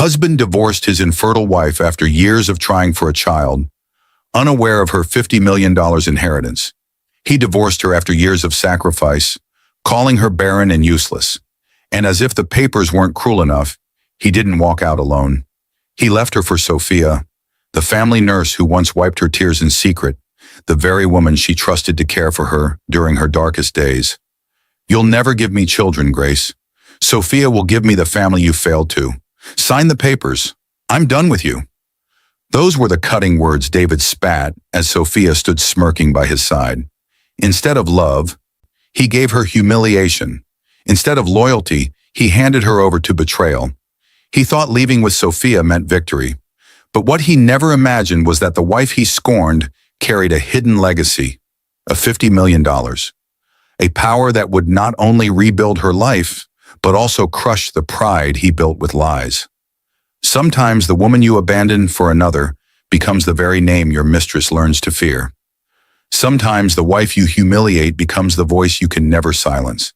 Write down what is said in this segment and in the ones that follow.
Husband divorced his infertile wife after years of trying for a child, unaware of her $50 million inheritance. He divorced her after years of sacrifice, calling her barren and useless. And as if the papers weren't cruel enough, he didn't walk out alone. He left her for Sophia, the family nurse who once wiped her tears in secret, the very woman she trusted to care for her during her darkest days. "You'll never give me children, Grace. Sophia will give me the family you failed to. Sign the papers. I'm done with you." Those were the cutting words David spat as Sophia stood smirking by his side. Instead of love, he gave her humiliation. Instead of loyalty, he handed her over to betrayal. He thought leaving with Sophia meant victory. But what he never imagined was that the wife he scorned carried a hidden legacy, of $50 million. A power that would not only rebuild her life, but also crush the pride he built with lies. Sometimes the woman you abandon for another becomes the very name your mistress learns to fear. Sometimes the wife you humiliate becomes the voice you can never silence.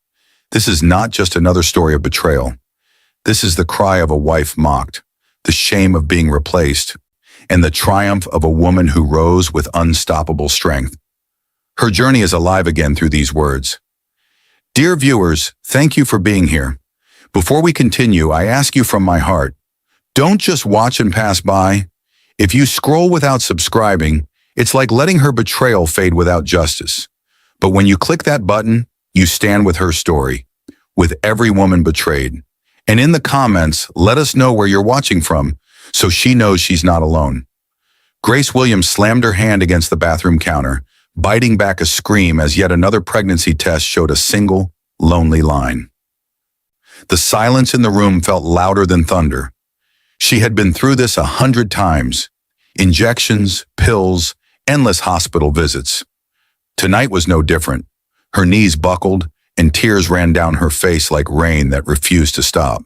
This is not just another story of betrayal. This is the cry of a wife mocked, the shame of being replaced, and the triumph of a woman who rose with unstoppable strength. Her journey is alive again through these words. Dear viewers, thank you for being here. Before we continue, I ask you from my heart, don't just watch and pass by. If you scroll without subscribing, it's like letting her betrayal fade without justice. But when you click that button, you stand with her story, with every woman betrayed. And in the comments, let us know where you're watching from, so she knows she's not alone. Grace Williams slammed her hand against the bathroom counter, biting back a scream as yet another pregnancy test showed a single, lonely line. The silence in the room felt louder than thunder. She had been through this 100 times. Injections, pills, endless hospital visits. Tonight was no different. Her knees buckled, and tears ran down her face like rain that refused to stop.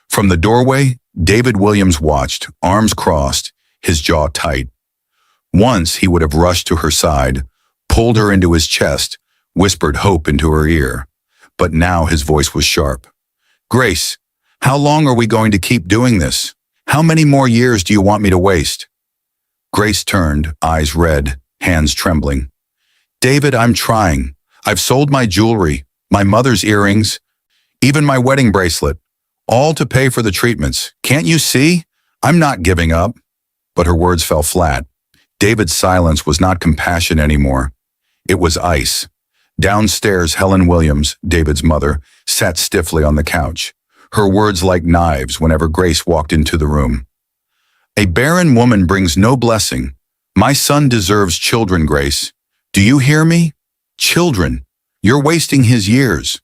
From the doorway, David Williams watched, arms crossed, his jaw tight. Once he would have rushed to her side, pulled her into his chest, whispered hope into her ear. But now his voice was sharp. Grace, how long are we going to keep doing this? How many more years do you want me to waste? Grace turned, eyes red, hands trembling. David, I'm trying. I've sold my jewelry, my mother's earrings, even my wedding bracelet, all to pay for the treatments. Can't you see? I'm not giving up. But her words fell flat. David's silence was not compassion anymore. It was ice. Downstairs, Helen Williams, David's mother, sat stiffly on the couch, her words like knives whenever Grace walked into the room. A barren woman brings no blessing. My son deserves children, Grace. Do you hear me? Children. You're wasting his years.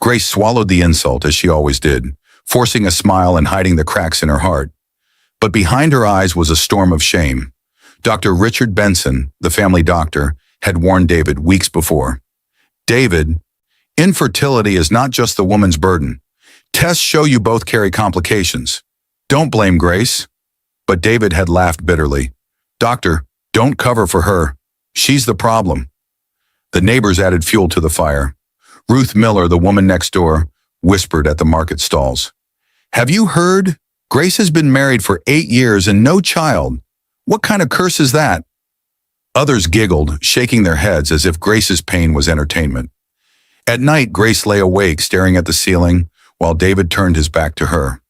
Grace swallowed the insult as she always did, forcing a smile and hiding the cracks in her heart. But behind her eyes was a storm of shame. Dr. Richard Benson, the family doctor, had warned David weeks before. David, infertility is not just the woman's burden. Tests show you both carry complications. Don't blame Grace. But David had laughed bitterly. Doctor, don't cover for her. She's the problem. The neighbors added fuel to the fire. Ruth Miller, the woman next door, whispered at the market stalls. Have you heard? Grace has been married for 8 years and no child. What kind of curse is that? Others giggled, shaking their heads as if Grace's pain was entertainment. At night, Grace lay awake, staring at the ceiling, while David turned his back to her.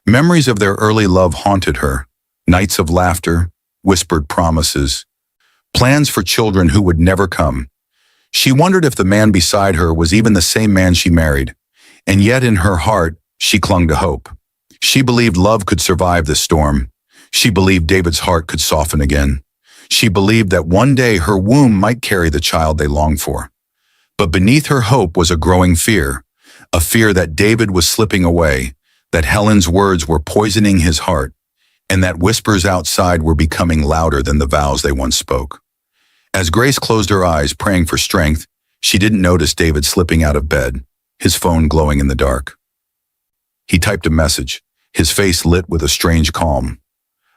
Memories of their early love haunted her. Nights of laughter, whispered promises, plans for children who would never come. She wondered if the man beside her was even the same man she married, and yet in her heart, she clung to hope. She believed love could survive this storm. She believed David's heart could soften again. She believed that one day her womb might carry the child they longed for. But beneath her hope was a growing fear, a fear that David was slipping away, that Helen's words were poisoning his heart, and that whispers outside were becoming louder than the vows they once spoke. As Grace closed her eyes, praying for strength, she didn't notice David slipping out of bed, his phone glowing in the dark. He typed a message, his face lit with a strange calm.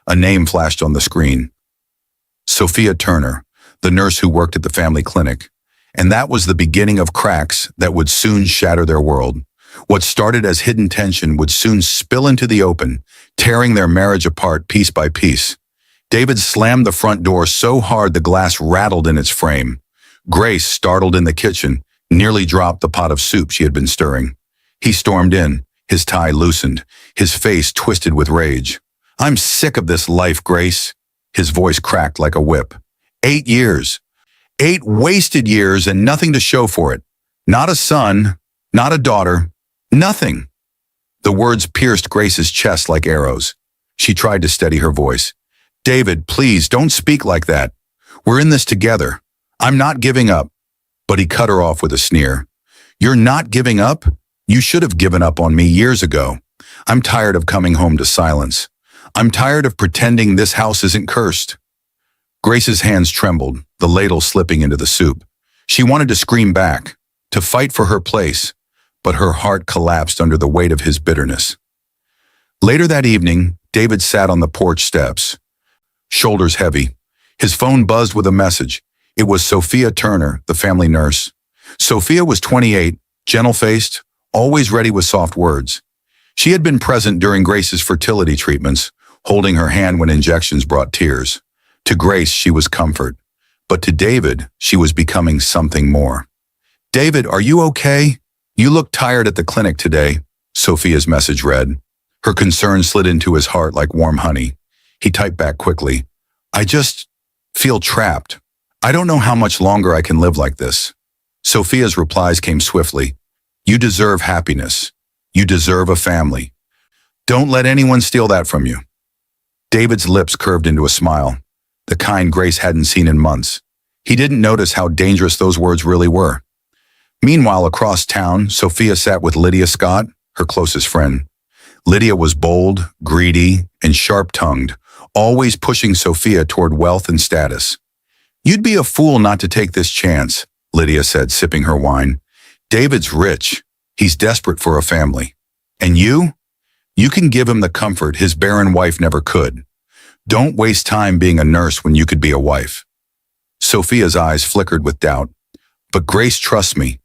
A name flashed on the screen. Sophia Turner, the nurse who worked at the family clinic. And that was the beginning of cracks that would soon shatter their world. What started as hidden tension would soon spill into the open, tearing their marriage apart piece by piece. David slammed the front door so hard the glass rattled in its frame. Grace, startled in the kitchen, nearly dropped the pot of soup she had been stirring. He stormed in, his tie loosened, his face twisted with rage. "I'm sick of this life, Grace." His voice cracked like a whip. 8 years. 8 wasted years and nothing to show for it. Not a son, not a daughter, nothing. The words pierced Grace's chest like arrows. She tried to steady her voice. "David, please, don't speak like that. We're in this together. I'm not giving up." But he cut her off with a sneer. "You're not giving up? You should have given up on me years ago. I'm tired of coming home to silence. I'm tired of pretending this house isn't cursed." Grace's hands trembled, the ladle slipping into the soup. She wanted to scream back, to fight for her place, but her heart collapsed under the weight of his bitterness. Later that evening, David sat on the porch steps, shoulders heavy. His phone buzzed with a message. It was Sophia Turner, the family nurse. Sophia was 28, gentle-faced, always ready with soft words. She had been present during Grace's fertility treatments, holding her hand when injections brought tears. To Grace, she was comfort. But to David, she was becoming something more. "David, are you okay? You look tired at the clinic today," Sophia's message read. Her concern slid into his heart like warm honey. He typed back quickly. "I just feel trapped. I don't know how much longer I can live like this." Sophia's replies came swiftly. "You deserve happiness. You deserve a family. Don't let anyone steal that from you." David's lips curved into a smile, the kind Grace hadn't seen in months. He didn't notice how dangerous those words really were. Meanwhile, across town, Sophia sat with Lydia Scott, her closest friend. Lydia was bold, greedy, and sharp-tongued, always pushing Sophia toward wealth and status. "You'd be a fool not to take this chance," Lydia said, sipping her wine. "David's rich. He's desperate for a family. And you? You can give him the comfort his barren wife never could. Don't waste time being a nurse when you could be a wife." Sophia's eyes flickered with doubt. "But Grace trusts me.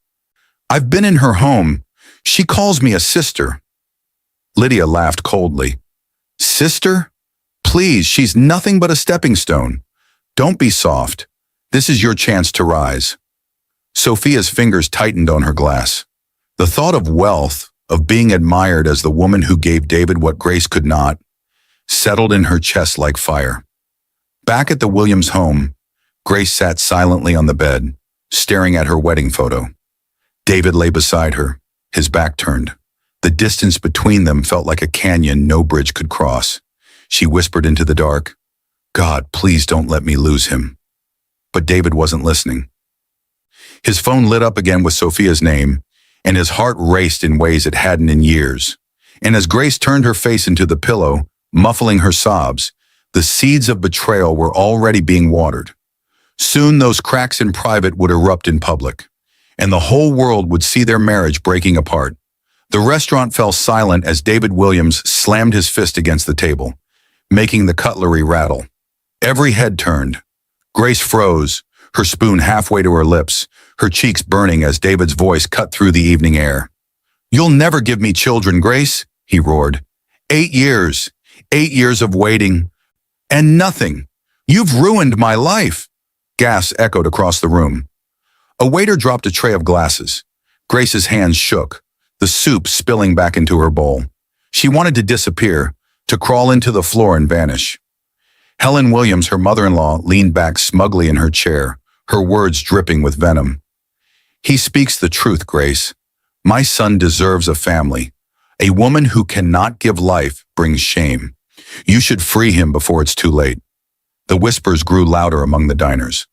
I've been in her home. She calls me a sister." Lydia laughed coldly. "Sister? Please, she's nothing but a stepping stone. Don't be soft. This is your chance to rise." Sophia's fingers tightened on her glass. The thought of wealth, of being admired as the woman who gave David what Grace could not, settled in her chest like fire. Back at the Williams home, Grace sat silently on the bed, staring at her wedding photo. David lay beside her, his back turned. The distance between them felt like a canyon no bridge could cross. She whispered into the dark, "God, please don't let me lose him." But David wasn't listening. His phone lit up again with Sophia's name, and his heart raced in ways it hadn't in years. And as Grace turned her face into the pillow, muffling her sobs, the seeds of betrayal were already being watered. Soon those cracks in private would erupt in public, and the whole world would see their marriage breaking apart. The restaurant fell silent as David Williams slammed his fist against the table, making the cutlery rattle. Every head turned. Grace froze, her spoon halfway to her lips, her cheeks burning as David's voice cut through the evening air. "You'll never give me children, Grace," he roared. 8 years, 8 years of waiting, and nothing. You've ruined my life." Gasps echoed across the room. A waiter dropped a tray of glasses. Grace's hands shook, the soup spilling back into her bowl. She wanted to disappear, to crawl into the floor and vanish. Helen Williams, her mother-in-law, leaned back smugly in her chair, her words dripping with venom. "He speaks the truth, Grace. My son deserves a family. A woman who cannot give life brings shame. You should free him before it's too late." The whispers grew louder among the diners.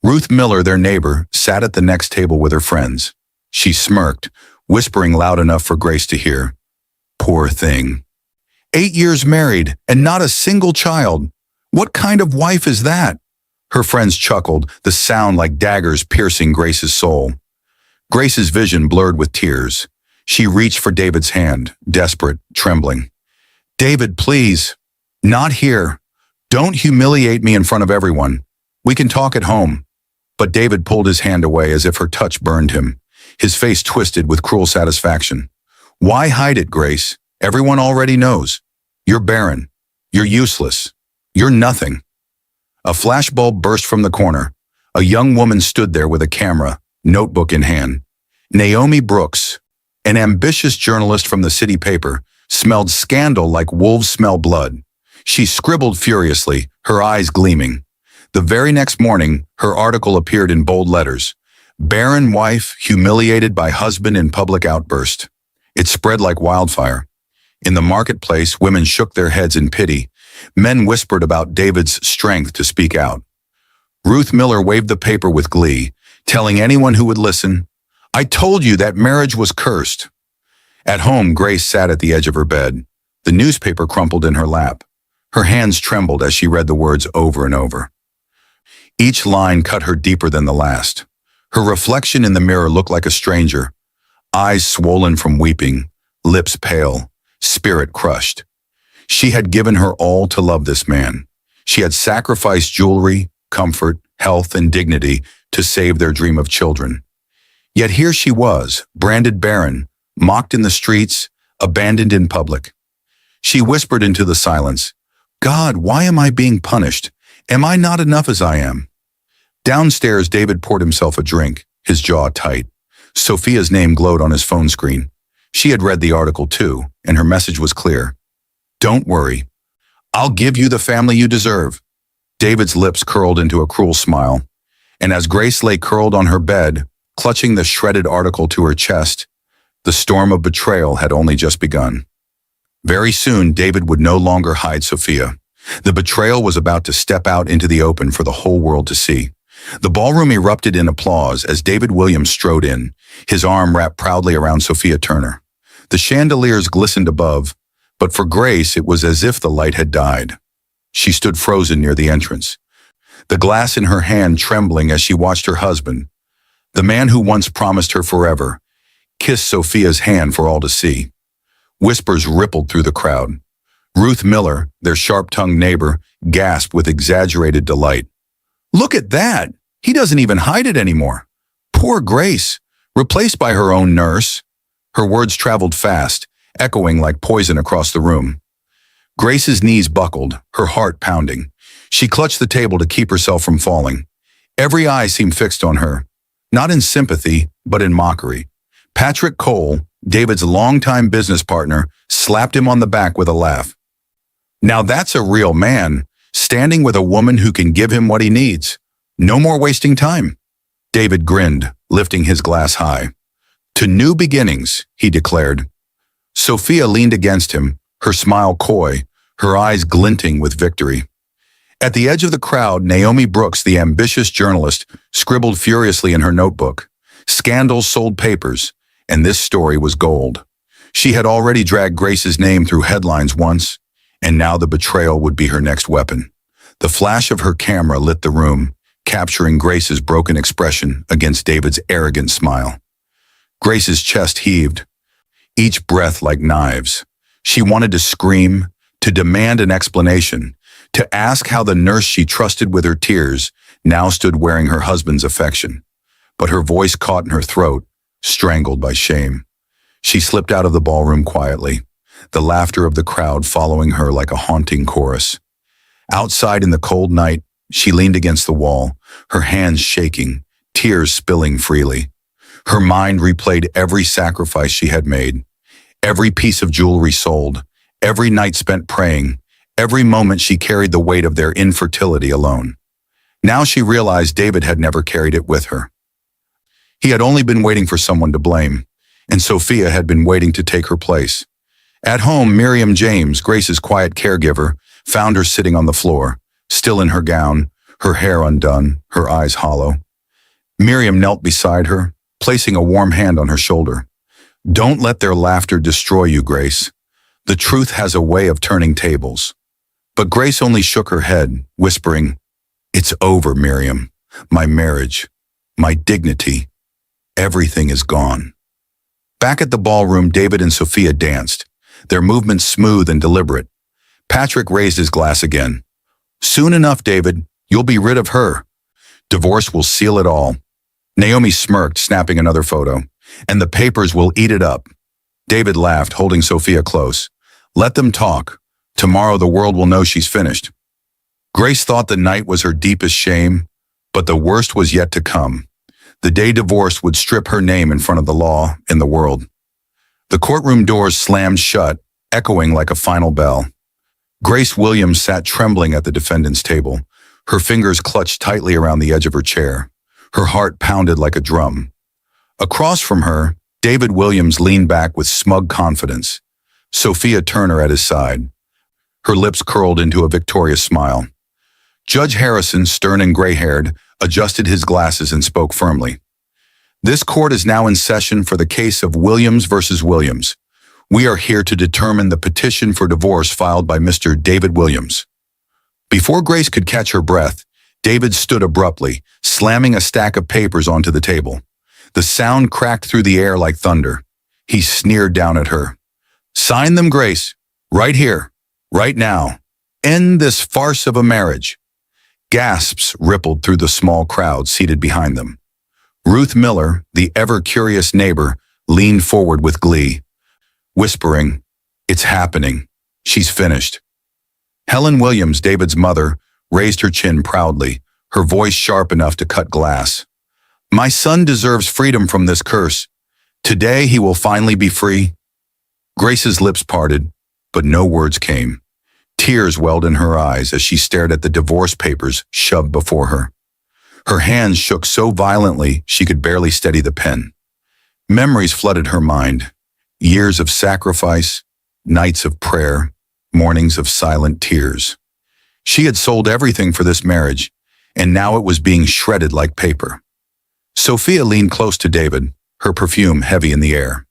Ruth Miller, their neighbor, sat at the next table with her friends. She smirked, whispering loud enough for Grace to hear. "Poor thing. 8 years married and not a single child. What kind of wife is that?" Her friends chuckled, the sound like daggers piercing Grace's soul. Grace's vision blurred with tears. She reached for David's hand, desperate, trembling. "David, please. Not here. Don't humiliate me in front of everyone. We can talk at home." But David pulled his hand away as if her touch burned him. His face twisted with cruel satisfaction. Why hide it, Grace? Everyone already knows. You're barren. You're useless. You're nothing. A flashbulb burst from the corner. A young woman stood there with a camera, notebook in hand. Naomi Brooks, an ambitious journalist from the city paper, smelled scandal like wolves smell blood. She scribbled furiously, her eyes gleaming. The very next morning, her article appeared in bold letters. Barren wife humiliated by husband in public outburst. It spread like wildfire. In the marketplace, women shook their heads in pity. Men whispered about David's strength to speak out. Ruth Miller waved the paper with glee, telling anyone who would listen, "I told you that marriage was cursed." At home, Grace sat at the edge of her bed. The newspaper crumpled in her lap. Her hands trembled as she read the words over and over. Each line cut her deeper than the last. Her reflection in the mirror looked like a stranger, eyes swollen from weeping, lips pale, spirit crushed. She had given her all to love this man. She had sacrificed jewelry, comfort, health, and dignity to save their dream of children. Yet here she was, branded barren, mocked in the streets, abandoned in public. She whispered into the silence, "God, why am I being punished? Am I not enough as I am?" Downstairs, David poured himself a drink, his jaw tight. Sophia's name glowed on his phone screen. She had read the article too, and her message was clear. "Don't worry. I'll give you the family you deserve." David's lips curled into a cruel smile, and as Grace lay curled on her bed, clutching the shredded article to her chest, the storm of betrayal had only just begun. Very soon, David would no longer hide Sophia. The betrayal was about to step out into the open for the whole world to see. The ballroom erupted in applause as David Williams strode in, his arm wrapped proudly around Sophia Turner. The chandeliers glistened above, but for Grace it was as if the light had died. She stood frozen near the entrance, the glass in her hand trembling as she watched her husband, the man who once promised her forever, kiss Sophia's hand for all to see. Whispers rippled through the crowd. Ruth Miller, their sharp-tongued neighbor, gasped with exaggerated delight. "Look at that! He doesn't even hide it anymore. Poor Grace, replaced by her own nurse." Her words traveled fast, echoing like poison across the room. Grace's knees buckled, her heart pounding. She clutched the table to keep herself from falling. Every eye seemed fixed on her, not in sympathy, but in mockery. Patrick Cole, David's longtime business partner, slapped him on the back with a laugh. "Now that's a real man, standing with a woman who can give him what he needs. No more wasting time." David grinned, lifting his glass high. "To new beginnings," he declared. Sophia leaned against him, her smile coy, her eyes glinting with victory. At the edge of the crowd, Naomi Brooks, the ambitious journalist, scribbled furiously in her notebook. Scandals sold papers, and this story was gold. She had already dragged Grace's name through headlines once, and now the betrayal would be her next weapon. The flash of her camera lit the room, capturing Grace's broken expression against David's arrogant smile. Grace's chest heaved, each breath like knives. She wanted to scream, to demand an explanation, to ask how the nurse she trusted with her tears now stood wearing her husband's affection. But her voice caught in her throat, strangled by shame. She slipped out of the ballroom quietly, the laughter of the crowd following her like a haunting chorus. Outside in the cold night, she leaned against the wall, her hands shaking, tears spilling freely. Her mind replayed every sacrifice she had made, every piece of jewelry sold, every night spent praying, every moment she carried the weight of their infertility alone. Now she realized David had never carried it with her. He had only been waiting for someone to blame, and Sophia had been waiting to take her place. At home, Miriam James, Grace's quiet caregiver, found her sitting on the floor, still in her gown, her hair undone, her eyes hollow. Miriam knelt beside her, placing a warm hand on her shoulder. "Don't let their laughter destroy you, Grace. The truth has a way of turning tables." But Grace only shook her head, whispering, "It's over, Miriam. My marriage, my dignity, everything is gone." Back at the ballroom, David and Sophia danced, their movements smooth and deliberate. Patrick raised his glass again. "Soon enough, David, you'll be rid of her. Divorce will seal it all." Naomi smirked, snapping another photo. "And the papers will eat it up." David laughed, holding Sophia close. Let them talk. Tomorrow the world will know she's finished. Grace thought the night was her deepest shame, but the worst was yet to come. The day divorce would strip her name in front of the law and the world. The courtroom doors slammed shut, echoing like a final bell. Grace Williams sat trembling at the defendant's table, her fingers clutched tightly around the edge of her chair. Her heart pounded like a drum. Across from her, David Williams leaned back with smug confidence, Sophia Turner at his side. Her lips curled into a victorious smile. Judge Harrison, stern and gray-haired, adjusted his glasses and spoke firmly. This court is now in session for the case of Williams versus Williams. We are here to determine the petition for divorce filed by Mr. David Williams. Before Grace could catch her breath, David stood abruptly, slamming a stack of papers onto the table. The sound cracked through the air like thunder. He sneered down at her. Sign them, Grace. Right here. Right now. End this farce of a marriage. Gasps rippled through the small crowd seated behind them. Ruth Miller, the ever-curious neighbor, leaned forward with glee, whispering, It's happening. She's finished. Helen Williams, David's mother, raised her chin proudly, her voice sharp enough to cut glass. My son deserves freedom from this curse. Today he will finally be free. Grace's lips parted, but no words came. Tears welled in her eyes as she stared at the divorce papers shoved before her. Her hands shook so violently she could barely steady the pen. Memories flooded her mind. Years of sacrifice, nights of prayer, mornings of silent tears. She had sold everything for this marriage, and now it was being shredded like paper. Sophia leaned close to David, her perfume heavy in the air.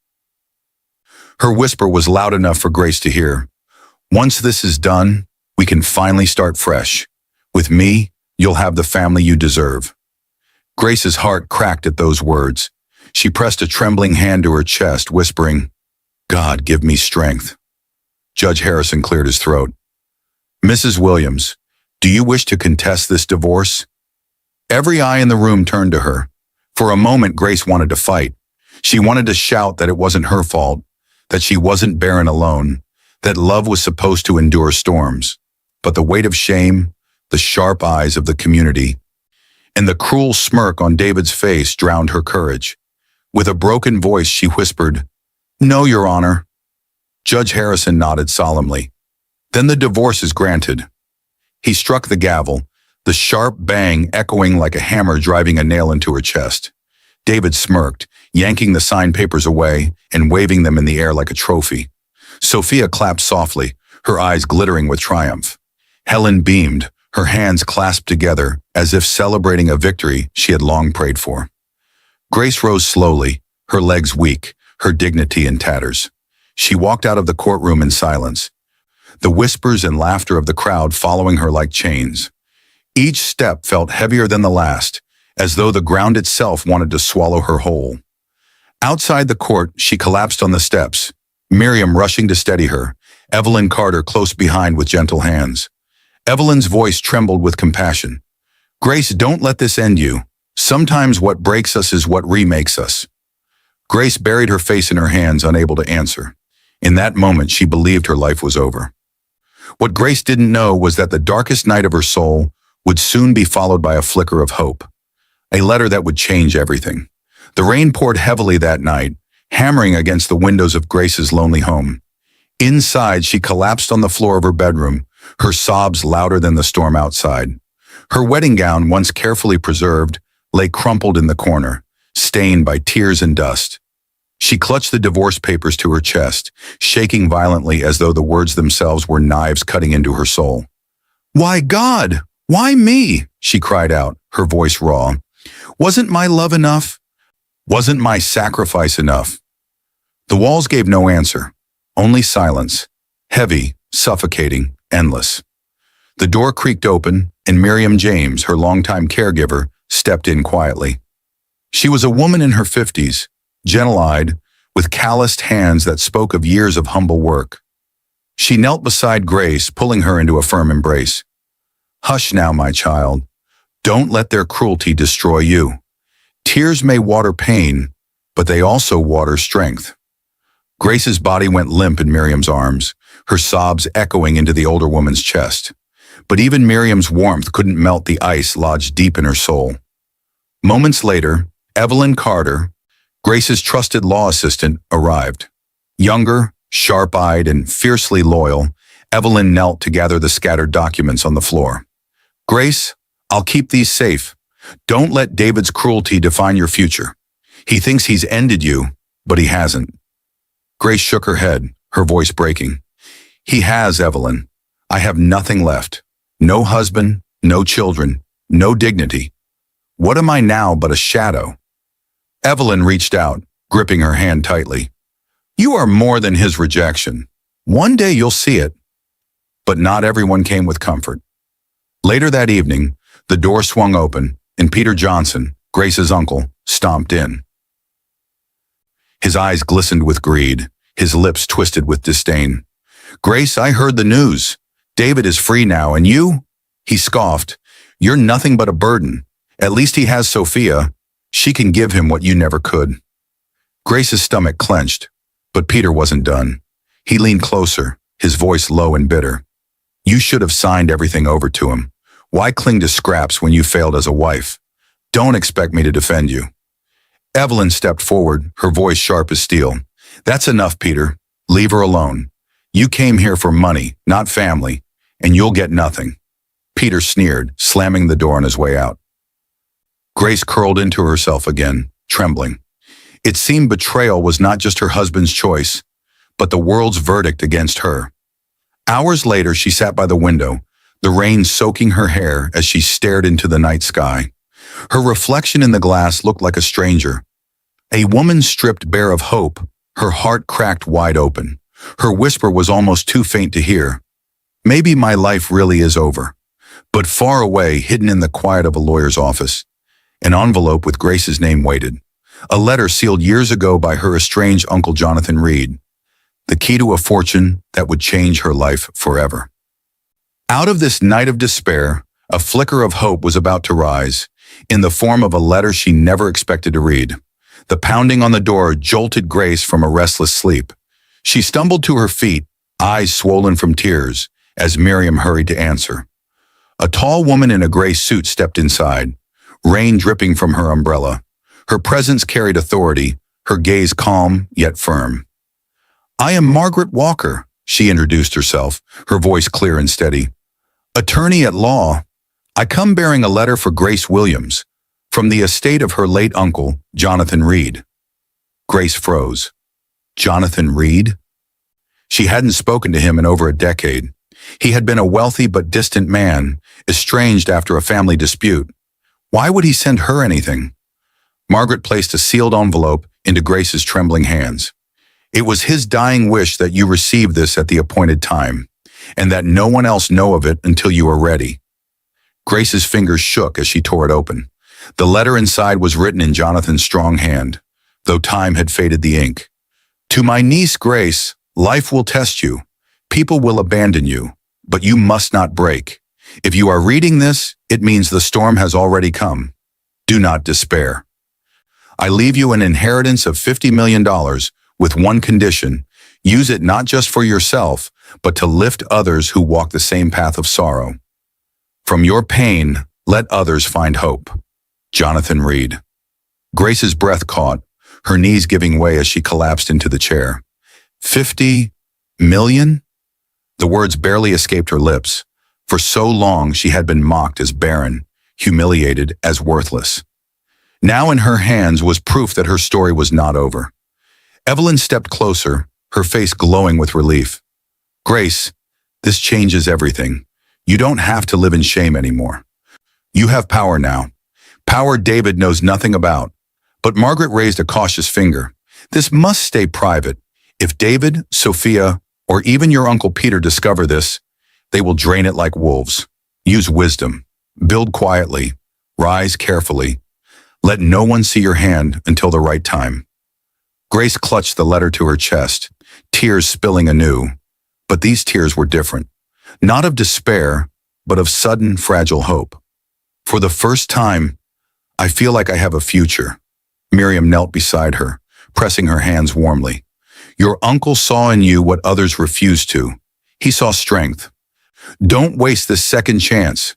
Her whisper was loud enough for Grace to hear. Once this is done, we can finally start fresh. With me, you'll have the family you deserve. Grace's heart cracked at those words. She pressed a trembling hand to her chest, whispering, God, give me strength. Judge Harrison cleared his throat. Mrs. Williams, do you wish to contest this divorce? Every eye in the room turned to her. For a moment, Grace wanted to fight. She wanted to shout that it wasn't her fault, that she wasn't barren alone, that love was supposed to endure storms. But the weight of shame, the sharp eyes of the community, and the cruel smirk on David's face drowned her courage. With a broken voice, she whispered, No, Your Honor. Judge Harrison nodded solemnly. Then the divorce is granted. He struck the gavel, the sharp bang echoing like a hammer driving a nail into her chest. David smirked, yanking the signed papers away and waving them in the air like a trophy. Sophia clapped softly, her eyes glittering with triumph. Helen beamed, her hands clasped together as if celebrating a victory she had long prayed for. Grace rose slowly, her legs weak, her dignity in tatters. She walked out of the courtroom in silence, the whispers and laughter of the crowd following her like chains. Each step felt heavier than the last, as though the ground itself wanted to swallow her whole. Outside the court, she collapsed on the steps, Miriam rushing to steady her, Evelyn Carter close behind with gentle hands. Evelyn's voice trembled with compassion. Grace, don't let this end you. Sometimes what breaks us is what remakes us. Grace buried her face in her hands, unable to answer. In that moment, she believed her life was over. What Grace didn't know was that the darkest night of her soul would soon be followed by a flicker of hope. A letter that would change everything. The rain poured heavily that night, hammering against the windows of Grace's lonely home. Inside, she collapsed on the floor of her bedroom, her sobs louder than the storm outside. Her wedding gown, once carefully preserved, lay crumpled in the corner, stained by tears and dust. She clutched the divorce papers to her chest, shaking violently as though the words themselves were knives cutting into her soul. Why, God? Why me? She cried out, her voice raw. Wasn't my love enough? Wasn't my sacrifice enough? The walls gave no answer, only silence, heavy, suffocating, endless. The door creaked open, and Miriam James, her longtime caregiver, stepped in quietly. She was a woman in her 50s, gentle-eyed, with calloused hands that spoke of years of humble work. She knelt beside Grace, pulling her into a firm embrace. Hush now, my child. Don't let their cruelty destroy you. Tears may water pain, but they also water strength. Grace's body went limp in Miriam's arms, her sobs echoing into the older woman's chest. But even Miriam's warmth couldn't melt the ice lodged deep in her soul. Moments later, Evelyn Carter, Grace's trusted law assistant, arrived. Younger, sharp-eyed, and fiercely loyal, Evelyn knelt to gather the scattered documents on the floor. "Grace, I'll keep these safe. Don't let David's cruelty define your future. He thinks he's ended you, but he hasn't." Grace shook her head, her voice breaking. "He has, Evelyn. I have nothing left. No husband, no children, no dignity. What am I now but a shadow?" Evelyn reached out, gripping her hand tightly. "You are more than his rejection. One day you'll see it." But not everyone came with comfort. Later that evening, the door swung open, and Peter Johnson, Grace's uncle, stomped in. His eyes glistened with greed, his lips twisted with disdain. "Grace, I heard the news. David is free now, and you?" He scoffed. "You're nothing but a burden. At least he has Sophia. She can give him what you never could." Grace's stomach clenched, but Peter wasn't done. He leaned closer, his voice low and bitter. "You should have signed everything over to him. Why cling to scraps when you failed as a wife? Don't expect me to defend you." Evelyn stepped forward, her voice sharp as steel. "That's enough, Peter. Leave her alone. You came here for money, not family, and you'll get nothing." Peter sneered, slamming the door on his way out. Grace curled into herself again, trembling. It seemed betrayal was not just her husband's choice, but the world's verdict against her. Hours later, she sat by the window, the rain soaking her hair as she stared into the night sky. Her reflection in the glass looked like a stranger. A woman stripped bare of hope, her heart cracked wide open. Her whisper was almost too faint to hear. "Maybe my life really is over." But far away, hidden in the quiet of a lawyer's office, an envelope with Grace's name waited. A letter sealed years ago by her estranged Uncle Jonathan Reed. The key to a fortune that would change her life forever. Out of this night of despair, a flicker of hope was about to rise, in the form of a letter she never expected to read. The pounding on the door jolted Grace from a restless sleep. She stumbled to her feet, eyes swollen from tears, as Miriam hurried to answer. A tall woman in a gray suit stepped inside, rain dripping from her umbrella. Her presence carried authority, her gaze calm yet firm. "I am Margaret Walker," she introduced herself, her voice clear and steady. "Attorney at law. I come bearing a letter for Grace Williams, from the estate of her late uncle, Jonathan Reed." Grace froze. Jonathan Reed? She hadn't spoken to him in over a decade. He had been a wealthy but distant man, estranged after a family dispute. Why would he send her anything? Margaret placed a sealed envelope into Grace's trembling hands. "It was his dying wish that you receive this at the appointed time, and that no one else know of it until you are ready." Grace's fingers shook as she tore it open. The letter inside was written in Jonathan's strong hand, though time had faded the ink. "To my niece Grace, life will test you. People will abandon you, but you must not break. If you are reading this, it means the storm has already come. Do not despair. I leave you an inheritance of $50 million with one condition. Use it not just for yourself, but to lift others who walk the same path of sorrow. From your pain, let others find hope. Jonathan Reed." Grace's breath caught, her knees giving way as she collapsed into the chair. 50 million? The words barely escaped her lips. For so long she had been mocked as barren, humiliated as worthless. Now in her hands was proof that her story was not over. Evelyn stepped closer, her face glowing with relief. "Grace, this changes everything. You don't have to live in shame anymore. You have power now. Power David knows nothing about." But Margaret raised a cautious finger. "This must stay private. If David, Sophia, or even your Uncle Peter discover this, they will drain it like wolves. Use wisdom. Build quietly. Rise carefully. Let no one see your hand until the right time." Grace clutched the letter to her chest, tears spilling anew. But these tears were different. Not of despair, but of sudden, fragile hope. "For the first time, I feel like I have a future." Miriam knelt beside her, pressing her hands warmly. Your uncle saw in you what others refused to. He saw strength. Don't waste this second chance.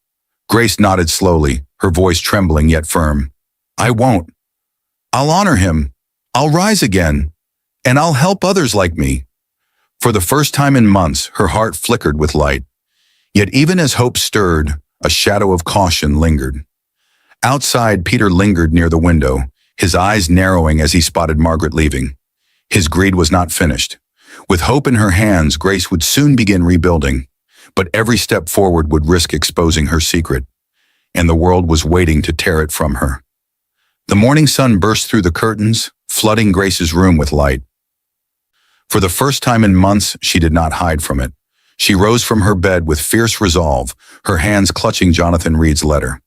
Grace nodded slowly, her voice trembling yet firm. I won't. I'll honor him. I'll rise again. And I'll help others like me. For the first time in months, her heart flickered with light. Yet even as hope stirred, a shadow of caution lingered. Outside, Peter lingered near the window, his eyes narrowing as he spotted Margaret leaving. His greed was not finished. With hope in her hands, Grace would soon begin rebuilding, but every step forward would risk exposing her secret, and the world was waiting to tear it from her. The morning sun burst through the curtains, flooding Grace's room with light. For the first time in months, she did not hide from it. She rose from her bed with fierce resolve, her hands clutching Jonathan Reed's letter.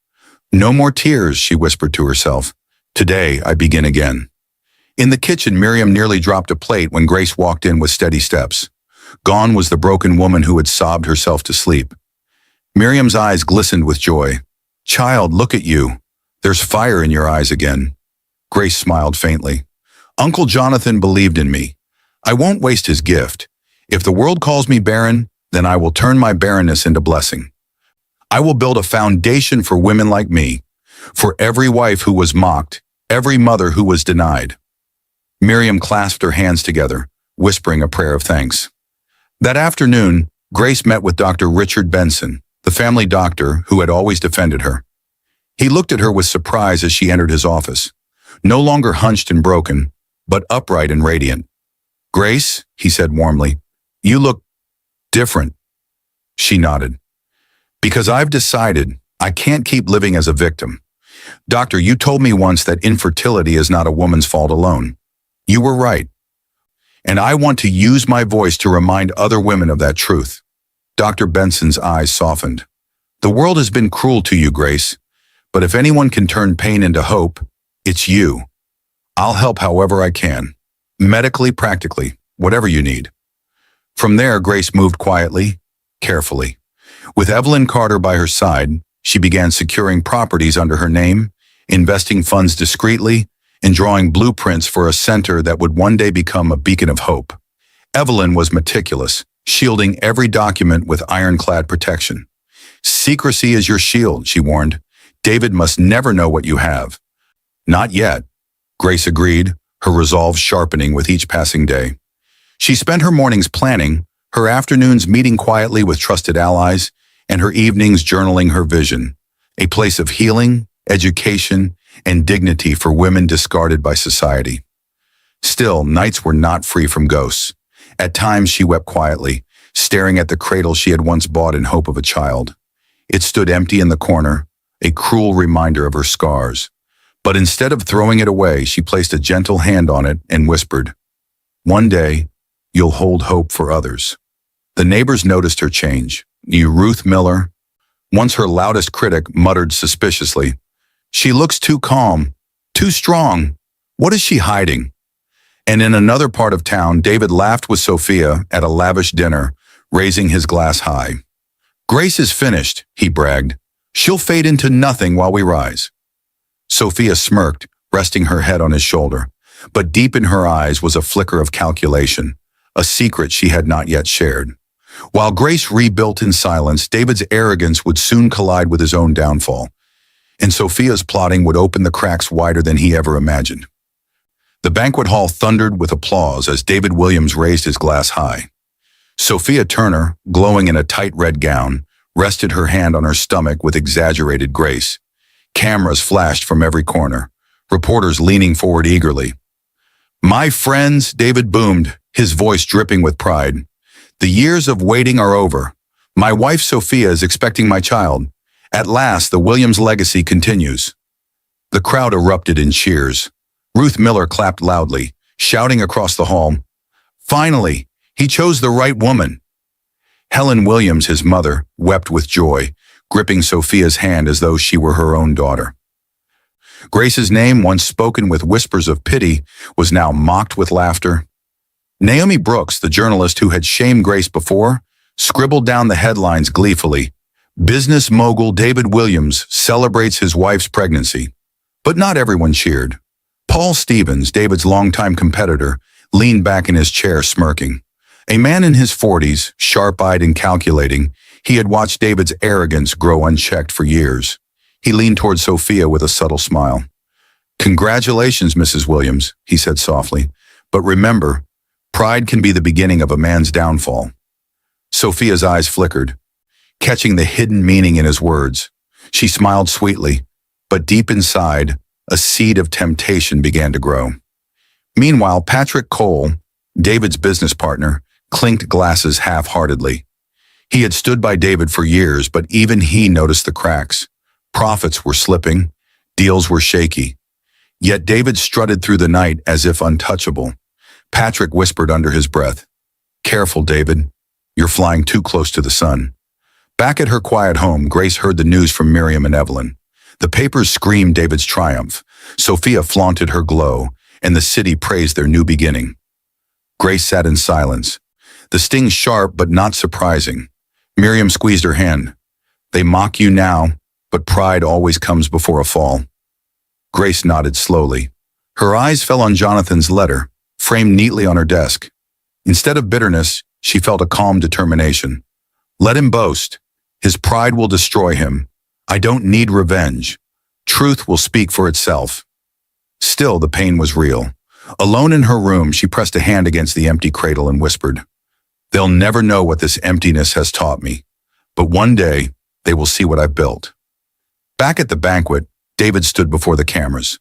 No more tears, she whispered to herself. Today, I begin again. In the kitchen, Miriam nearly dropped a plate when Grace walked in with steady steps. Gone was the broken woman who had sobbed herself to sleep. Miriam's eyes glistened with joy. Child, look at you. There's fire in your eyes again. Grace smiled faintly. Uncle Jonathan believed in me. I won't waste his gift. If the world calls me barren, then I will turn my barrenness into blessing. I will build a foundation for women like me, for every wife who was mocked, every mother who was denied. Miriam clasped her hands together, whispering a prayer of thanks. That afternoon, Grace met with Dr. Richard Benson, the family doctor who had always defended her. He looked at her with surprise as she entered his office, no longer hunched and broken, but upright and radiant. Grace, he said warmly, you look different. She nodded. Because I've decided I can't keep living as a victim. Doctor, you told me once that infertility is not a woman's fault alone. You were right. And I want to use my voice to remind other women of that truth. Dr. Benson's eyes softened. The world has been cruel to you, Grace, but if anyone can turn pain into hope, it's you. I'll help however I can. Medically, practically, whatever you need. From there, Grace moved quietly, carefully. With Evelyn Carter by her side, she began securing properties under her name, investing funds discreetly, and drawing blueprints for a center that would one day become a beacon of hope. Evelyn was meticulous, shielding every document with ironclad protection. Secrecy is your shield, she warned. David must never know what you have. Not yet, Grace agreed, her resolve sharpening with each passing day. She spent her mornings planning, her afternoons meeting quietly with trusted allies, and her evenings journaling her vision, a place of healing, education, and dignity for women discarded by society. Still, nights were not free from ghosts. At times she wept quietly, staring at the cradle she had once bought in hope of a child. It stood empty in the corner, a cruel reminder of her scars. But instead of throwing it away, she placed a gentle hand on it and whispered, "One day, you'll hold hope for others." The neighbors noticed her change. Ruth Miller, once her loudest critic, muttered suspiciously, "She looks too calm, too strong. What is she hiding?" And in another part of town, David laughed with Sophia at a lavish dinner, raising his glass high. "Grace is finished," he bragged. "She'll fade into nothing while we rise." Sophia smirked, resting her head on his shoulder, but deep in her eyes was a flicker of calculation, a secret she had not yet shared. While Grace rebuilt in silence, David's arrogance would soon collide with his own downfall, and Sophia's plotting would open the cracks wider than he ever imagined. The banquet hall thundered with applause as David Williams raised his glass high. Sophia Turner, glowing in a tight red gown, rested her hand on her stomach with exaggerated grace. Cameras flashed from every corner, reporters leaning forward eagerly. "My friends," David boomed, his voice dripping with pride. "The years of waiting are over. My wife Sophia is expecting my child. At last, the Williams legacy continues." The crowd erupted in cheers. Ruth Miller clapped loudly, shouting across the hall, "Finally, he chose the right woman." Helen Williams, his mother, wept with joy, gripping Sophia's hand as though she were her own daughter. Grace's name, once spoken with whispers of pity, was now mocked with laughter. Naomi Brooks, the journalist who had shamed Grace before, scribbled down the headlines gleefully. "Business mogul David Williams celebrates his wife's pregnancy." But not everyone cheered. Paul Stevens, David's longtime competitor, leaned back in his chair smirking. A man in his 40s, sharp-eyed and calculating, he had watched David's arrogance grow unchecked for years. He leaned toward Sophia with a subtle smile. "Congratulations, Mrs. Williams," he said softly. "But remember, pride can be the beginning of a man's downfall." Sophia's eyes flickered, catching the hidden meaning in his words. She smiled sweetly, but deep inside, a seed of temptation began to grow. Meanwhile, Patrick Cole, David's business partner, clinked glasses half-heartedly. He had stood by David for years, but even he noticed the cracks. Profits were slipping, deals were shaky. Yet David strutted through the night as if untouchable. Patrick whispered under his breath, "Careful, David. You're flying too close to the sun." Back at her quiet home, Grace heard the news from Miriam and Evelyn. The papers screamed David's triumph. Sophia flaunted her glow, and the city praised their new beginning. Grace sat in silence, the sting sharp but not surprising. Miriam squeezed her hand. "They mock you now, but pride always comes before a fall." Grace nodded slowly. Her eyes fell on Jonathan's letter, framed neatly on her desk. Instead of bitterness, she felt a calm determination. "Let him boast. His pride will destroy him. I don't need revenge. Truth will speak for itself." Still, the pain was real. Alone in her room, she pressed a hand against the empty cradle and whispered, "They'll never know what this emptiness has taught me, but one day they will see what I've built." Back at the banquet, David stood before the cameras,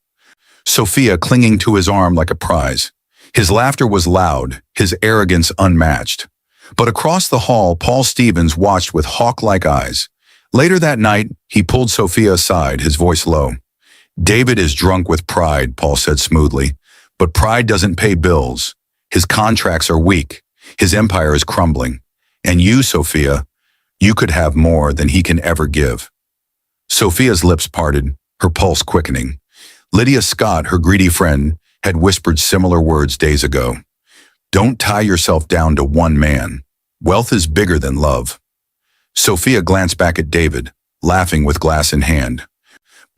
Sophia clinging to his arm like a prize. His laughter was loud, his arrogance unmatched. But across the hall, Paul Stevens watched with hawk-like eyes. Later that night, he pulled Sophia aside, his voice low. "David is drunk with pride," Paul said smoothly. "But pride doesn't pay bills. His contracts are weak. His empire is crumbling. And you, Sophia, you could have more than he can ever give." Sophia's lips parted, her pulse quickening. Lydia Scott, her greedy friend, had whispered similar words days ago. "Don't tie yourself down to one man. Wealth is bigger than love." Sophia glanced back at David, laughing with glass in hand.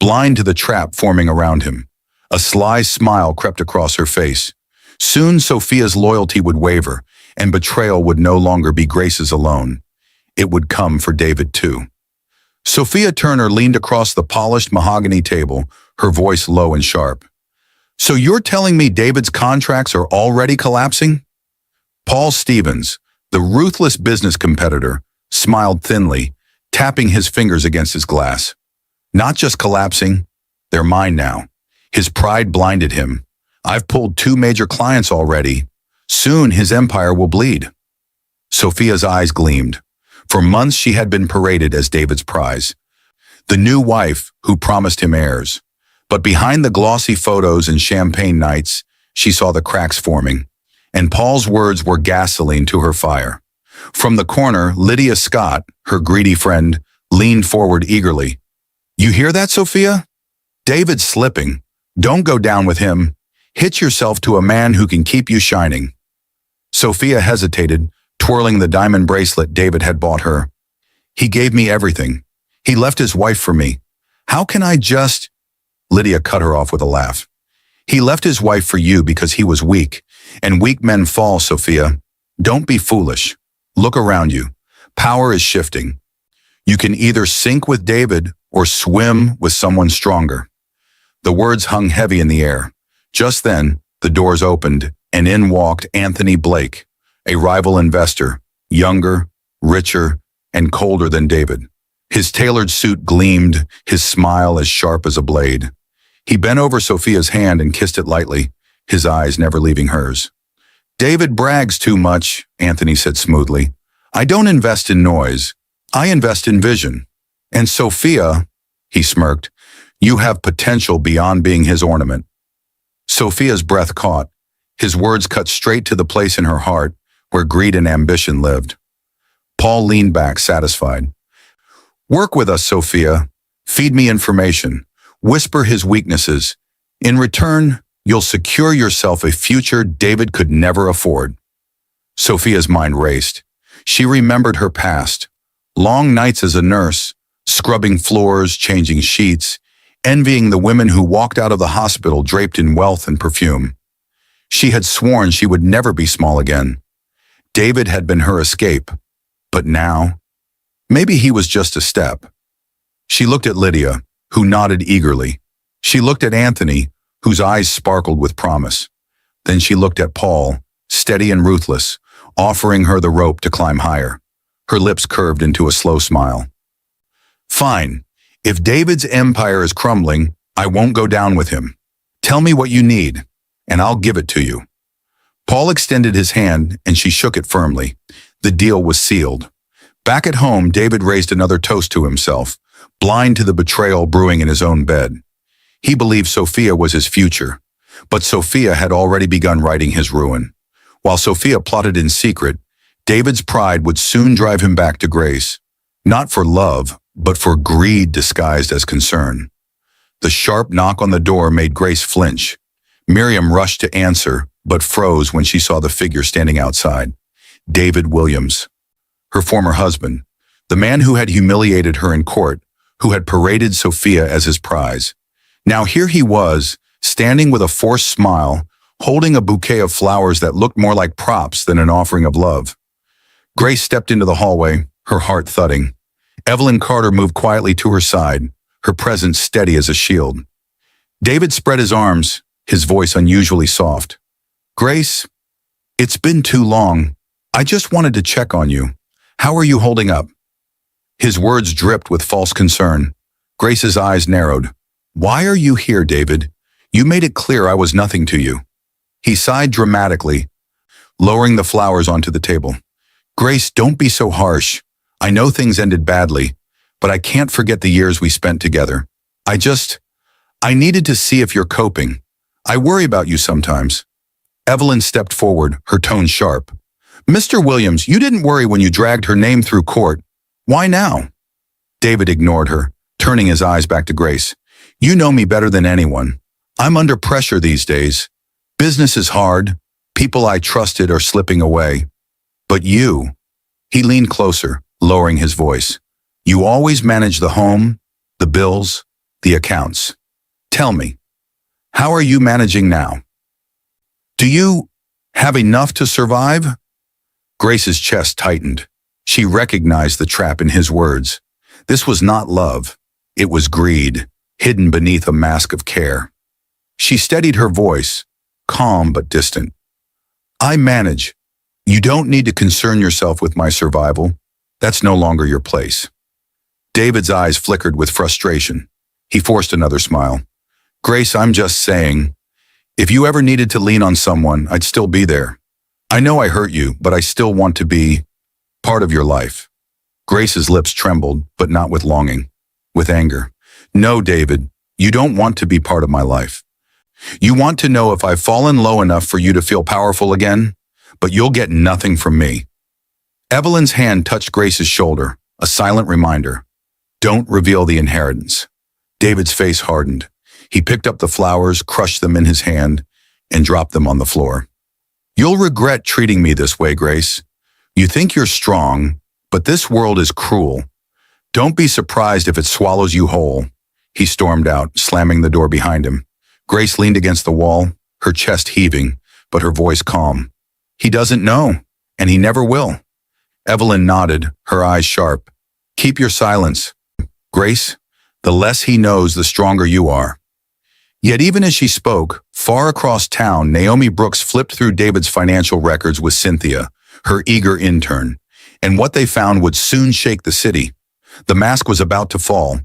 Blind to the trap forming around him, a sly smile crept across her face. Soon Sophia's loyalty would waver, and betrayal would no longer be Grace's alone. It would come for David too. Sophia Turner leaned across the polished mahogany table, her voice low and sharp. "So you're telling me David's contracts are already collapsing?" Paul Stevens, the ruthless business competitor, smiled thinly, tapping his fingers against his glass. "Not just collapsing, they're mine now. His pride blinded him. I've pulled 2 major clients already. Soon his empire will bleed." Sophia's eyes gleamed. For months she had been paraded as David's prize, the new wife who promised him heirs. But behind the glossy photos and champagne nights, she saw the cracks forming, and Paul's words were gasoline to her fire. From the corner, Lydia Scott, her greedy friend, leaned forward eagerly. "You hear that, Sophia? David's slipping. Don't go down with him. Hitch yourself to a man who can keep you shining." Sophia hesitated, twirling the diamond bracelet David had bought her. "He gave me everything. He left his wife for me. How can I just—" Lydia cut her off with a laugh. "He left his wife for you because he was weak, and weak men fall, Sophia. Don't be foolish. Look around you. Power is shifting. You can either sink with David or swim with someone stronger." The words hung heavy in the air. Just then, the doors opened, and in walked Anthony Blake, a rival investor, younger, richer, and colder than David. His tailored suit gleamed, his smile as sharp as a blade. He bent over Sophia's hand and kissed it lightly, his eyes never leaving hers. "David brags too much," Anthony said smoothly. "I don't invest in noise. I invest in vision. And Sophia," he smirked, "you have potential beyond being his ornament." Sophia's breath caught. His words cut straight to the place in her heart where greed and ambition lived. Paul leaned back, satisfied. "Work with us, Sophia. Feed me information. Whisper his weaknesses. In return, you'll secure yourself a future David could never afford." Sophia's mind raced. She remembered her past. Long nights as a nurse, scrubbing floors, changing sheets, envying the women who walked out of the hospital draped in wealth and perfume. She had sworn she would never be small again. David had been her escape. But now, maybe he was just a step. She looked at Lydia, who nodded eagerly. She looked at Anthony, whose eyes sparkled with promise. Then she looked at Paul, steady and ruthless, offering her the rope to climb higher. Her lips curved into a slow smile. Fine. If David's empire is crumbling, I won't go down with him. Tell me what you need, and I'll give it to you. Paul extended his hand, and she shook it firmly. The deal was sealed. Back at home, David raised another toast to himself, blind to the betrayal brewing in his own bed. He believed Sophia was his future, but Sophia had already begun writing his ruin. While Sophia plotted in secret, David's pride would soon drive him back to Grace, not for love, but for greed disguised as concern. The sharp knock on the door made Grace flinch. Miriam rushed to answer, but froze when she saw the figure standing outside. David Williams, her former husband, the man who had humiliated her in court, who had paraded Sophia as his prize. Now here he was, standing with a forced smile, holding a bouquet of flowers that looked more like props than an offering of love. Grace stepped into the hallway, her heart thudding. Evelyn Carter moved quietly to her side, her presence steady as a shield. David spread his arms, his voice unusually soft. Grace, it's been too long. I just wanted to check on you. How are you holding up? His words dripped with false concern. Grace's eyes narrowed. Why are you here, David? You made it clear I was nothing to you. He sighed dramatically, lowering the flowers onto the table. Grace, don't be so harsh. I know things ended badly, but I can't forget the years we spent together. I needed to see if you're coping. I worry about you sometimes. Evelyn stepped forward, her tone sharp. Mr. Williams, you didn't worry when you dragged her name through court. Why now? David ignored her, turning his eyes back to Grace. You know me better than anyone. I'm under pressure these days. Business is hard. People I trusted are slipping away. But you, he leaned closer, lowering his voice. You always manage the home, the bills, the accounts. Tell me, how are you managing now? Do you have enough to survive? Grace's chest tightened. She recognized the trap in his words. This was not love. It was greed, hidden beneath a mask of care. She steadied her voice, calm but distant. I manage. You don't need to concern yourself with my survival. That's no longer your place. David's eyes flickered with frustration. He forced another smile. Grace, I'm just saying, if you ever needed to lean on someone, I'd still be there. I know I hurt you, but I still want to be part of your life. Grace's lips trembled, but not with longing, with anger. No, David, you don't want to be part of my life. You want to know if I've fallen low enough for you to feel powerful again, but you'll get nothing from me. Evelyn's hand touched Grace's shoulder, a silent reminder. Don't reveal the inheritance. David's face hardened. He picked up the flowers, crushed them in his hand, and dropped them on the floor. You'll regret treating me this way, Grace. You think you're strong, but this world is cruel. Don't be surprised if it swallows you whole. He stormed out, slamming the door behind him. Grace leaned against the wall, her chest heaving, but her voice calm. He doesn't know, and he never will. Evelyn nodded, her eyes sharp. Keep your silence. Grace, the less he knows, the stronger you are. Yet even as she spoke, far across town, Naomi Brooks flipped through David's financial records with Cynthia, her eager intern, and what they found would soon shake the city. The mask was about to fall.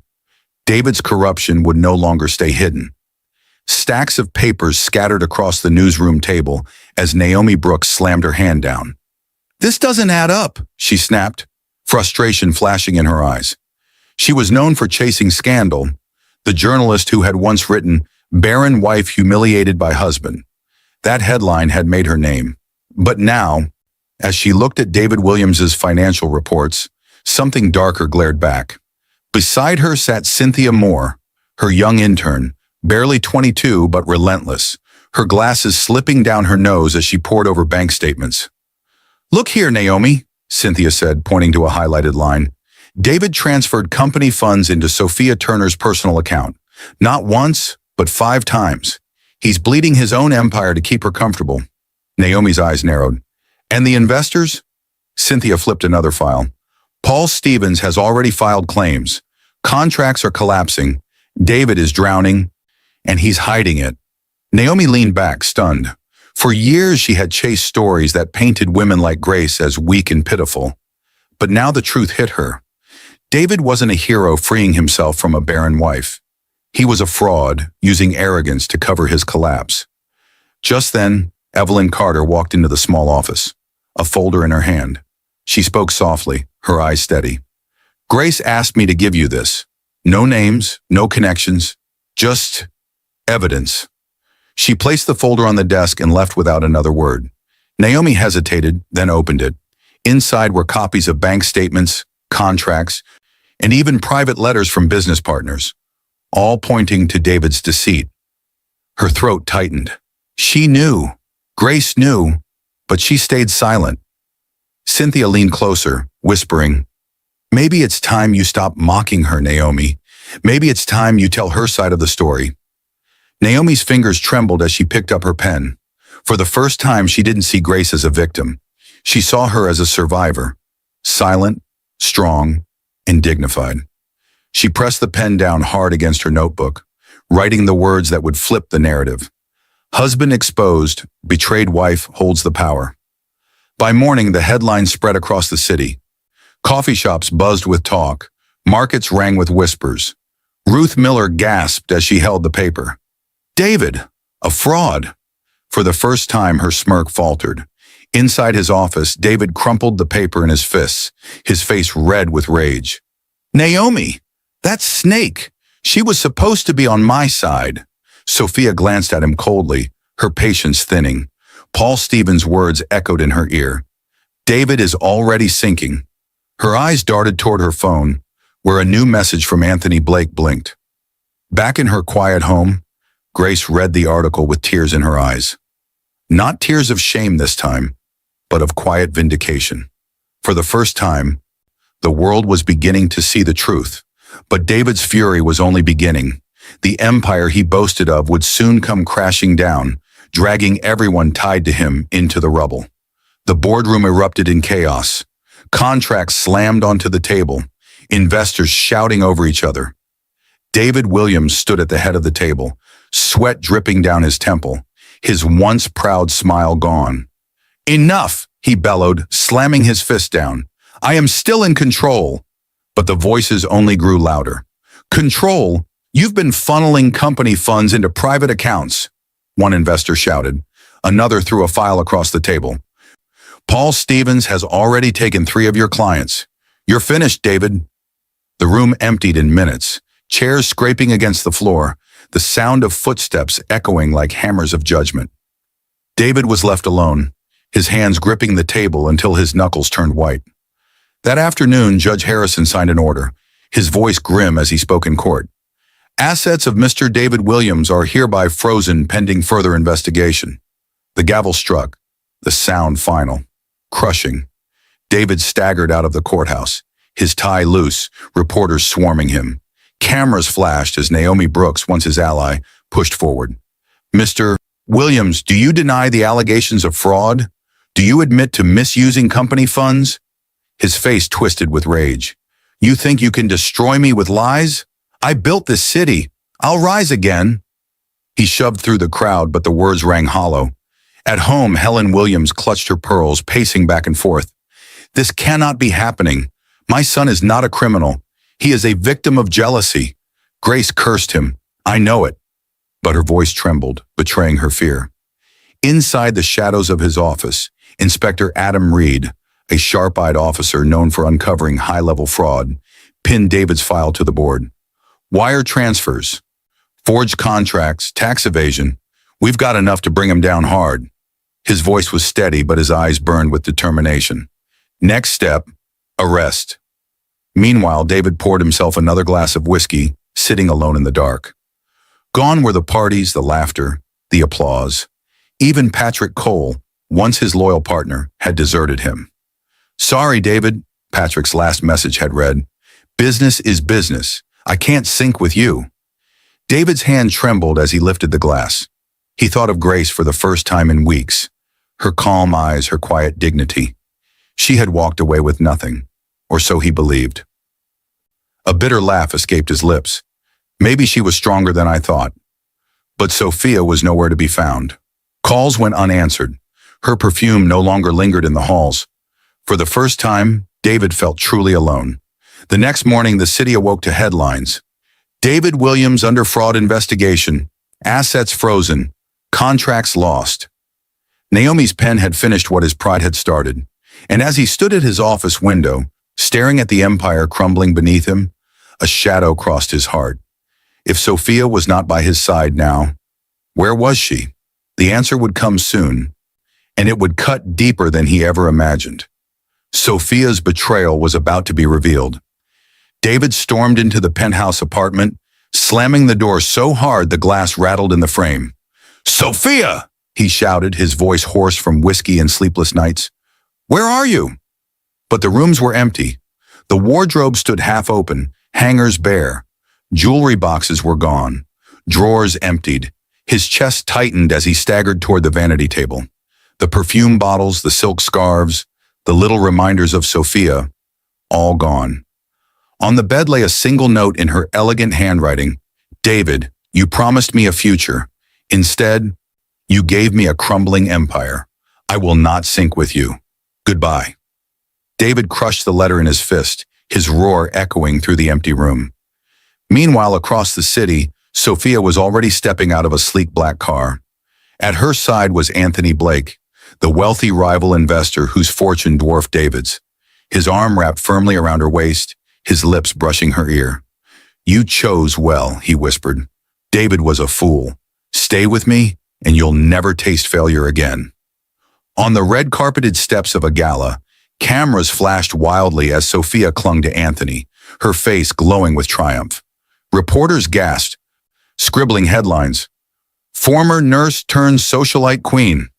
David's corruption would no longer stay hidden. Stacks of papers scattered across the newsroom table as Naomi Brooks slammed her hand down. This doesn't add up, she snapped, frustration flashing in her eyes. She was known for chasing scandal, the journalist who had once written, "Barren wife humiliated by husband." That headline had made her name. But now, as she looked at David Williams's financial reports, something darker glared back. Beside her sat Cynthia Moore, her young intern, barely 22 but relentless, her glasses slipping down her nose as she pored over bank statements. Look here, Naomi, Cynthia said, pointing to a highlighted line. David transferred company funds into Sophia Turner's personal account. Not once, but 5 times. He's bleeding his own empire to keep her comfortable. Naomi's eyes narrowed. And the investors? Cynthia flipped another file. Paul Stevens has already filed claims. Contracts are collapsing. David is drowning, and he's hiding it. Naomi leaned back, stunned. For years she had chased stories that painted women like Grace as weak and pitiful. But now the truth hit her. David wasn't a hero freeing himself from a barren wife. He was a fraud, using arrogance to cover his collapse. Just then, Evelyn Carter walked into the small office, a folder in her hand. She spoke softly, her eyes steady. Grace asked me to give you this. No names, no connections, just evidence. She placed the folder on the desk and left without another word. Naomi hesitated, then opened it. Inside were copies of bank statements, contracts, and even private letters from business partners, all pointing to David's deceit. Her throat tightened. She knew. Grace knew, but she stayed silent. Cynthia leaned closer, whispering, Maybe it's time you stop mocking her, Naomi. Maybe it's time you tell her side of the story. Naomi's fingers trembled as she picked up her pen. For the first time, she didn't see Grace as a victim. She saw her as a survivor, silent, strong, and dignified. She pressed the pen down hard against her notebook, writing the words that would flip the narrative. Husband exposed, betrayed wife holds the power. By morning, the headlines spread across the city. Coffee shops buzzed with talk. Markets rang with whispers. Ruth Miller gasped as she held the paper. David, a fraud. For the first time, her smirk faltered. Inside his office, David crumpled the paper in his fists, his face red with rage. Naomi, that snake. She was supposed to be on my side. Sophia glanced at him coldly, her patience thinning. Paul Stevens' words echoed in her ear. David is already sinking. Her eyes darted toward her phone, where a new message from Anthony Blake blinked. Back in her quiet home, Grace read the article with tears in her eyes. Not tears of shame this time, but of quiet vindication. For the first time, the world was beginning to see the truth, but David's fury was only beginning. The empire he boasted of would soon come crashing down, dragging everyone tied to him into the rubble. The boardroom erupted in chaos. Contracts slammed onto the table, investors shouting over each other. David Williams stood at the head of the table, sweat dripping down his temple, his once proud smile gone. Enough, he bellowed, slamming his fist down. I am still in control. But the voices only grew louder. Control? You've been funneling company funds into private accounts, one investor shouted. Another threw a file across the table. Paul Stevens has already taken 3 of your clients. You're finished, David. The room emptied in minutes, chairs scraping against the floor, the sound of footsteps echoing like hammers of judgment. David was left alone, his hands gripping the table until his knuckles turned white. That afternoon, Judge Harrison signed an order, his voice grim as he spoke in court. Assets of Mr. David Williams are hereby frozen pending further investigation. The gavel struck, the sound final, crushing. David staggered out of the courthouse, his tie loose, reporters swarming him. Cameras flashed as Naomi Brooks, once his ally, pushed forward. Mr. Williams, do you deny the allegations of fraud? Do you admit to misusing company funds? His face twisted with rage. You think you can destroy me with lies? I built this city. I'll rise again. He shoved through the crowd, but the words rang hollow. At home, Helen Williams clutched her pearls, pacing back and forth. This cannot be happening. My son is not a criminal. He is a victim of jealousy. Grace cursed him. I know it. But her voice trembled, betraying her fear. Inside the shadows of his office, Inspector Adam Reed, a sharp-eyed officer known for uncovering high-level fraud, pinned David's file to the board. Wire transfers, forged contracts, tax evasion. We've got enough to bring him down hard. His voice was steady, but his eyes burned with determination. Next step, arrest. Meanwhile, David poured himself another glass of whiskey, sitting alone in the dark. Gone were the parties, the laughter, the applause. Even Patrick Cole, once his loyal partner, had deserted him. Sorry, David, Patrick's last message had read. Business is business. I can't sink with you. David's hand trembled as he lifted the glass. He thought of Grace for the first time in weeks. Her calm eyes, her quiet dignity. She had walked away with nothing, or so he believed. A bitter laugh escaped his lips. Maybe she was stronger than I thought. But Sophia was nowhere to be found. Calls went unanswered. Her perfume no longer lingered in the halls. For the first time, David felt truly alone. The next morning, the city awoke to headlines. David Williams under fraud investigation. Assets frozen. Contracts lost. Naomi's pen had finished what his pride had started. And as he stood at his office window, staring at the empire crumbling beneath him, a shadow crossed his heart. If Sophia was not by his side now, where was she? The answer would come soon, and it would cut deeper than he ever imagined. Sophia's betrayal was about to be revealed. David stormed into the penthouse apartment, slamming the door so hard the glass rattled in the frame. "Sophia!" he shouted, his voice hoarse from whiskey and sleepless nights. "Where are you?" But the rooms were empty. The wardrobe stood half open, hangers bare. Jewelry boxes were gone, drawers emptied. His chest tightened as he staggered toward the vanity table. The perfume bottles, the silk scarves, the little reminders of Sophia, all gone. On the bed lay a single note in her elegant handwriting. "David, you promised me a future. Instead, you gave me a crumbling empire. I will not sink with you. Goodbye." David crushed the letter in his fist, his roar echoing through the empty room. Meanwhile, across the city, Sophia was already stepping out of a sleek black car. At her side was Anthony Blake, the wealthy rival investor whose fortune dwarfed David's. His arm wrapped firmly around her waist, his lips brushing her ear. "You chose well," he whispered. "David was a fool. Stay with me, and you'll never taste failure again." On the red-carpeted steps of a gala, cameras flashed wildly as Sophia clung to Anthony, her face glowing with triumph. Reporters gasped, scribbling headlines. "Former nurse turned socialite queen."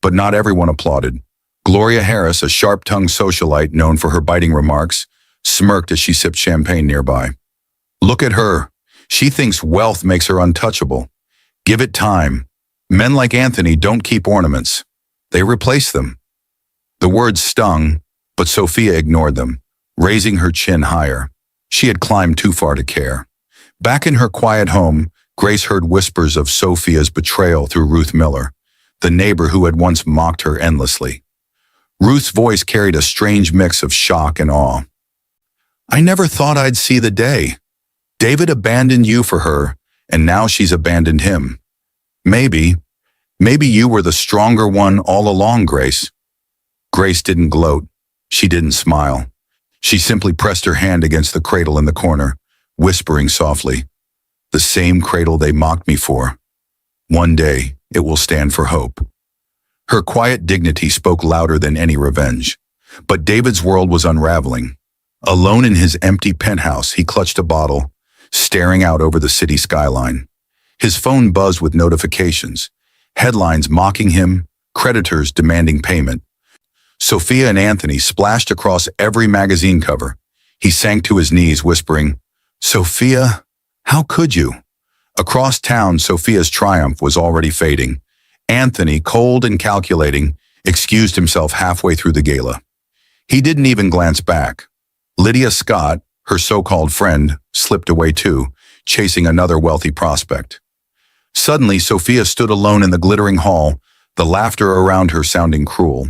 But not everyone applauded. Gloria Harris, a sharp-tongued socialite known for her biting remarks, smirked as she sipped champagne nearby. "Look at her. She thinks wealth makes her untouchable. Give it time. Men like Anthony don't keep ornaments. They replace them." The words stung, but Sophia ignored them, raising her chin higher. She had climbed too far to care. Back in her quiet home, Grace heard whispers of Sophia's betrayal through Ruth Miller, the neighbor who had once mocked her endlessly. Ruth's voice carried a strange mix of shock and awe. "I never thought I'd see the day. David abandoned you for her, and now she's abandoned him. Maybe you were the stronger one all along, Grace." Grace didn't gloat. She didn't smile. She simply pressed her hand against the cradle in the corner, whispering softly, "The same cradle they mocked me for. One day, it will stand for hope." Her quiet dignity spoke louder than any revenge. But David's world was unraveling. Alone in his empty penthouse, he clutched a bottle, staring out over the city skyline. His phone buzzed with notifications, headlines mocking him, creditors demanding payment. Sophia and Anthony splashed across every magazine cover. He sank to his knees, whispering, "Sophia, how could you?" Across town, Sophia's triumph was already fading. Anthony, cold and calculating, excused himself halfway through the gala. He didn't even glance back. Lydia Scott, her so-called friend, slipped away too, chasing another wealthy prospect. Suddenly, Sophia stood alone in the glittering hall, the laughter around her sounding cruel.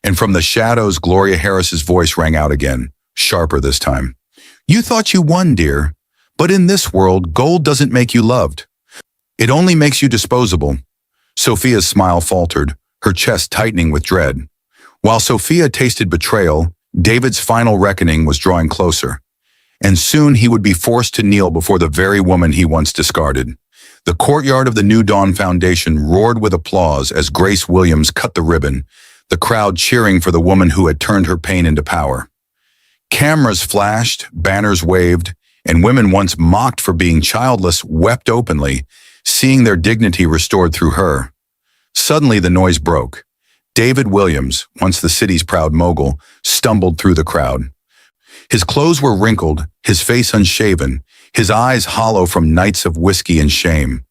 And from the shadows, Gloria Harris's voice rang out again, sharper this time. "You thought you won, dear. But in this world, gold doesn't make you loved. It only makes you disposable." Sophia's smile faltered, her chest tightening with dread. While Sophia tasted betrayal, David's final reckoning was drawing closer. And soon he would be forced to kneel before the very woman he once discarded. The courtyard of the New Dawn Foundation roared with applause as Grace Williams cut the ribbon, the crowd cheering for the woman who had turned her pain into power. Cameras flashed, banners waved, and women once mocked for being childless wept openly, seeing their dignity restored through her. Suddenly the noise broke. David Williams, once the city's proud mogul, stumbled through the crowd. His clothes were wrinkled, his face unshaven, his eyes hollow from nights of whiskey and shame.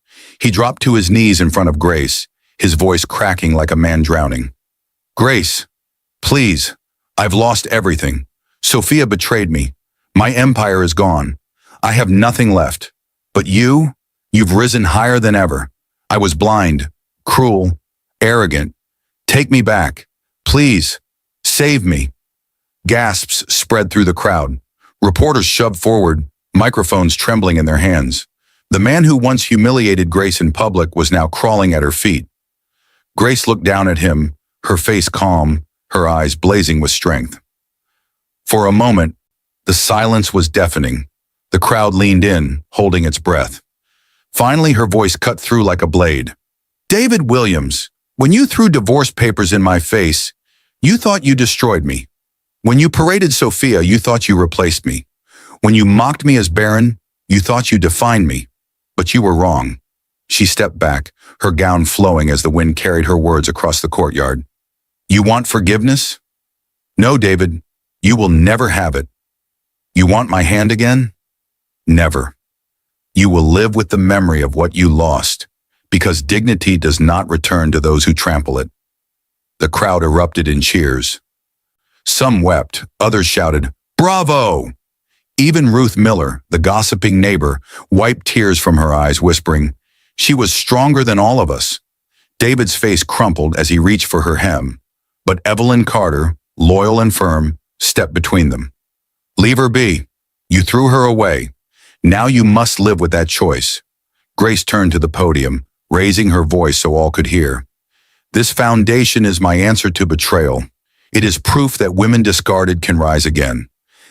He dropped to his knees in front of Grace, his voice cracking like a man drowning. Grace, please, I've lost everything. Sophia betrayed me. My empire is gone. I have nothing left. But you've risen higher than ever. I was blind, cruel, arrogant. Take me back. Please, save me. Gasps spread through the crowd. Reporters shoved forward, microphones trembling in their hands. The man who once humiliated Grace in public was now crawling at her feet. Grace looked down at him, her face calm, her eyes blazing with strength. For a moment, the silence was deafening. The crowd leaned in, holding its breath. Finally, her voice cut through like a blade. David Williams, when you threw divorce papers in my face, you thought you destroyed me. When you paraded Sophia, you thought you replaced me. When you mocked me as Baron, you thought you defined me. But you were wrong. She stepped back, her gown flowing as the wind carried her words across the courtyard. You want forgiveness? No, David, you will never have it. You want my hand again? Never. You will live with the memory of what you lost, because dignity does not return to those who trample it. The crowd erupted in cheers. Some wept, others shouted, "Bravo!" Even Ruth Miller, the gossiping neighbor, wiped tears from her eyes, whispering, "She was stronger than all of us." David's face crumpled as he reached for her hem, but Evelyn Carter, loyal and firm, stepped between them. "Leave her be. You threw her away. Now you must live with that choice." Grace turned to the podium, raising her voice so all could hear. "This foundation is my answer to betrayal. It is proof that women discarded can rise again.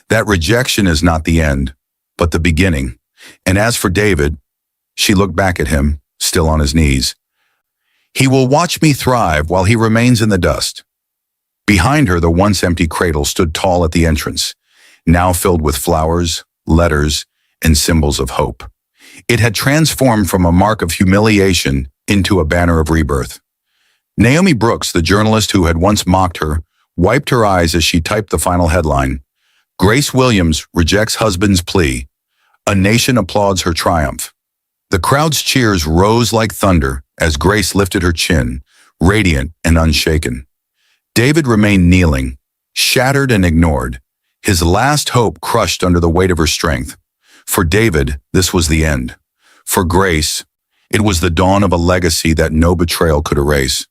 That rejection is not the end, but the beginning. And as for David," she looked back at him, still on his knees, "he will watch me thrive while he remains in the dust." Behind her, the once empty cradle stood tall at the entrance, now filled with flowers, letters, and symbols of hope. It had transformed from a mark of humiliation into a banner of rebirth. Naomi Brooks, the journalist who had once mocked her, wiped her eyes as she typed the final headline. Grace Williams rejects husband's plea. A nation applauds her triumph. The crowd's cheers rose like thunder as Grace lifted her chin, radiant and unshaken. David remained kneeling, shattered and ignored, his last hope crushed under the weight of her strength. For David, this was the end. For Grace, it was the dawn of a legacy that no betrayal could erase.